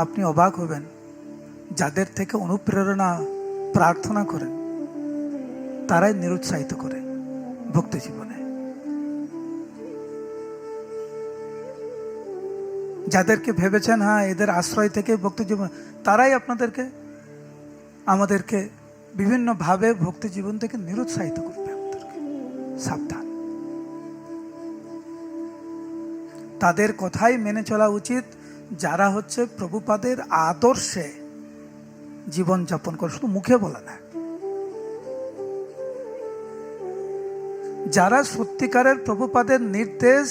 আপনি অবাক হবেন, যাদের থেকে অনুপ্রেরণা প্রার্থনা করেন তারাই নিরুৎসাহিত করে ভক্তি জীবনে। যাদেরকে ভেবেছেন হ্যাঁ এদের আশ্রয় থেকে ভক্তি জীবন, তারাই আমাদেরকে বিভিন্নভাবে ভক্তি জীবন থেকে নিরুৎসাহিত করবে। আমাদেরকে সাবধান, তাদের কথাই মেনে চলা উচিত যারা হচ্ছে প্রভুপাদের আদর্শে জীবন যাপন করে, শুধু মুখে বলে না। যারা সত্যিকারের প্রভুপাদের নির্দেশ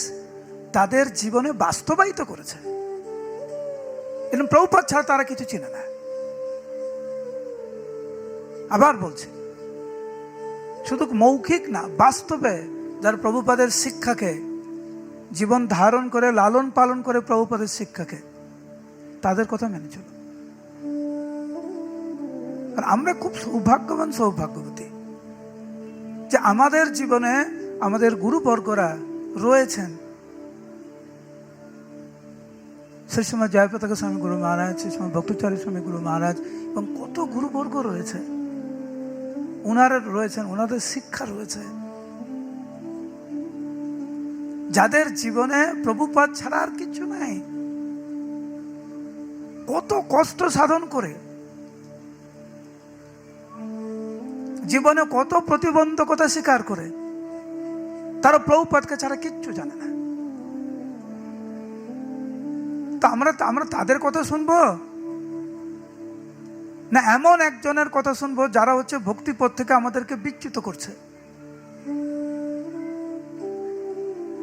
তাদের জীবনে বাস্তবায়িত করেছে, এবং প্রভুপাদ ছাড়া তারা কিছু চিনে না। আবার বলছে, শুধু মৌখিক না, বাস্তবে যারা প্রভুপাদের শিক্ষাকে জীবন ধারণ করে লালন পালন করে প্রভুপাদের শিক্ষাকে, তাদের কথা মেনে চলো। আর আমরা খুব সৌভাগ্যবতী যে আমাদের জীবনে আমাদের গুরুবর্গরা রয়েছেন। সেই সময় জয়প্রতাকা স্বামী গুরু মহারাজ, সেই সময় ভক্তাচার্য স্বামী গুরু মহারাজ, এবং কত গুরুবর্গ রয়েছে, ওনারা রয়েছেন, ওনাদের শিক্ষা রয়েছে, যাদের জীবনে প্রভুপাদ ছাড়া আর কিছু নাই। কত কষ্ট সাধন করে, জীবনে কত প্রতিবন্ধকতা স্বীকার করে, তারা প্রভুপাদকে ছাড়া কিচ্ছু জানে না। তো আমরা তাদের কথা শুনবো না এমন একজনের কথা শুনবো যারা হচ্ছে ভক্তিপথ থেকে আমাদেরকে বিচ্যুত করছে?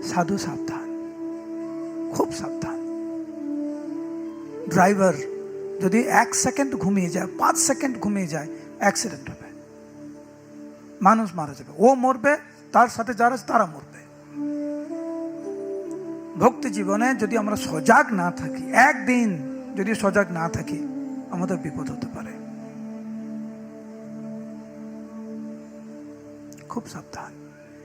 সাধু সাবধান, খুব সাবধান। ড্রাইভার যদি 1 সেকেন্ড ঘুমিয়ে যায়, 5 সেকেন্ড ঘুমিয়ে যায়, অ্যাক্সিডেন্ট হবে, মানুষ মারা যাবে, ও মরবে, তার সাথে যারা তারা মরবে। ভক্তি জীবনে যদি আমরা সজাগ না থাকি, একদিন যদি সজাগ না থাকি, আমাদের বিপদ হতে পারে। খুব সাবধান।